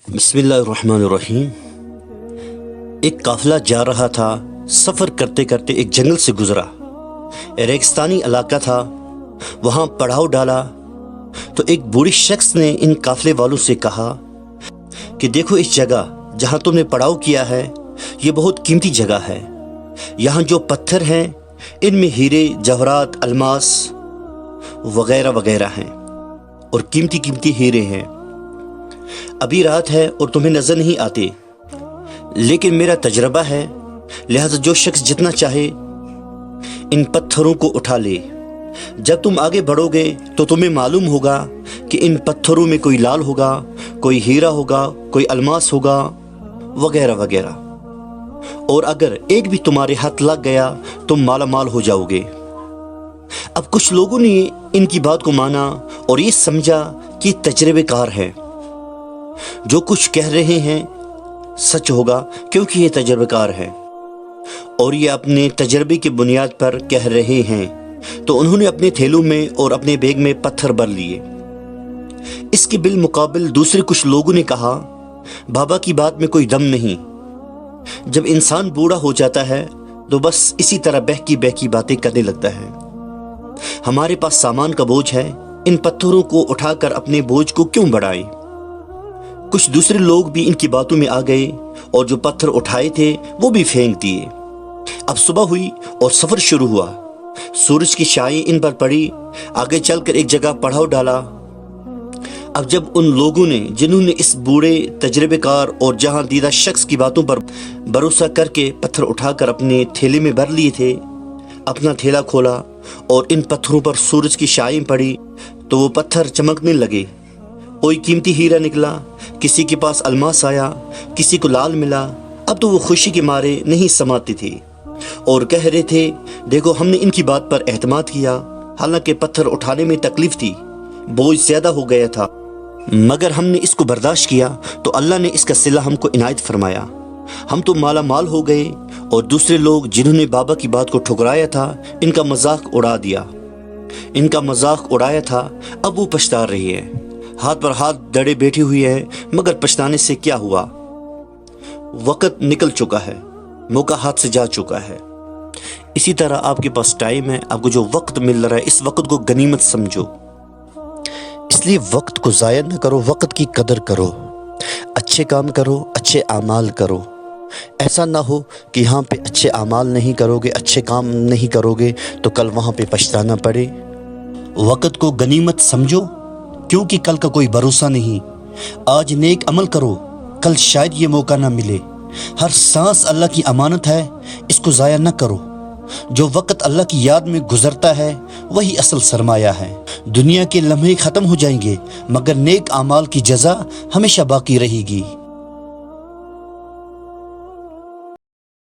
बिस्मिल्लाहिर्रहमानिर्रहीम। एक काफिला जा रहा था। सफ़र करते करते एक जंगल से गुजरा। रेगिस्तानी इलाका था। वहाँ पड़ाव डाला तो एक बूढ़े शख्स ने इन काफिले वालों से कहा कि देखो, इस जगह जहाँ तुमने पड़ाव किया है ये बहुत कीमती जगह है। यहाँ जो पत्थर हैं इनमें हीरे, जवाहरात, अलमास वगैरह वगैरह हैं और कीमती कीमती हीरे हैं। अभी रात है और तुम्हें नज़र नहीं आते, लेकिन मेरा तजर्बा है, लिहाजा जो शख्स जितना चाहे इन पत्थरों को उठा ले। जब तुम आगे बढ़ोगे तो तुम्हें मालूम होगा कि इन पत्थरों में कोई लाल होगा, कोई हीरा होगा, कोई अलमास होगा वगैरह वगैरह। और अगर एक भी तुम्हारे हाथ लग गया तुम माला माल हो जाओगे। अब कुछ लोगों ने इनकी बात को माना और ये समझा कि तजर्बेकार है, जो कुछ कह रहे हैं सच होगा क्योंकि ये तजर्बेकार है और ये अपने तजर्बे की बुनियाद पर कह रहे हैं। तो उन्होंने अपने थैलों में और अपने बैग में पत्थर भर लिए। इसके बिलमुकाबिल दूसरे कुछ लोगों ने कहा, बाबा की बात में कोई दम नहीं। जब इंसान बूढ़ा हो जाता है तो बस इसी तरह बहकी बातें करने लगता है। हमारे पास सामान का बोझ है, इन पत्थरों को उठाकर अपने बोझ को क्यों बढ़ाएं? कुछ दूसरे लोग भी इनकी बातों में आ गए और जो पत्थर उठाए थे वो भी फेंक दिए। अब सुबह हुई और सफर शुरू हुआ। सूरज की छाई इन पर पड़ी। आगे चलकर एक जगह पड़ाव डाला। अब जब उन लोगों ने जिन्होंने इस बूढ़े तजर्बेकार और जहां दीदा शख्स की बातों पर भरोसा करके पत्थर उठाकर अपने थैले में भर लिए थे, अपना थैला खोला और इन पत्थरों पर सूरज की छाई पड़ी तो वो पत्थर चमकने लगे। कोई कीमती हीरा निकला, किसी के पास अलमास आया, किसी को लाल मिला। अब तो वो खुशी के मारे नहीं समाते थे और कह रहे थे, देखो हमने इनकी बात पर एतमाद किया। हालांकि पत्थर उठाने में तकलीफ थी, बोझ ज्यादा हो गया था, मगर हमने इसको बर्दाश्त किया तो अल्लाह ने इसका सिला हमको इनायत फरमाया। हम तो माला माल हो गए और दूसरे लोग जिन्होंने बाबा की बात को ठुकराया था इनका मजाक उड़ाया था, अब वो पछता रही है। हाथ पर हाथ दड़े बैठी हुई है, मगर पछताने से क्या हुआ? वक्त निकल चुका है, मौका हाथ से जा चुका है। इसी तरह आपके पास टाइम है, आपको जो वक्त मिल रहा है इस वक्त को गनीमत समझो। इसलिए वक्त को ज़ाया न करो, वक्त की कदर करो, अच्छे काम करो, अच्छे आमाल करो। ऐसा ना हो कि यहाँ पे अच्छे आमाल नहीं करोगे, अच्छे काम नहीं करोगे तो कल वहाँ पे पछताना पड़े। वक्त को गनीमत समझो क्योंकि कल का कोई भरोसा नहीं। आज नेक अमल करो, कल शायद ये मौका ना मिले। हर सांस अल्लाह की अमानत है, इसको ज़ाया न करो। जो वक्त अल्लाह की याद में गुजरता है वही असल सरमाया है। दुनिया के लम्हे ख़त्म हो जाएंगे मगर नेक आमाल की जज़ा हमेशा बाकी रहेगी।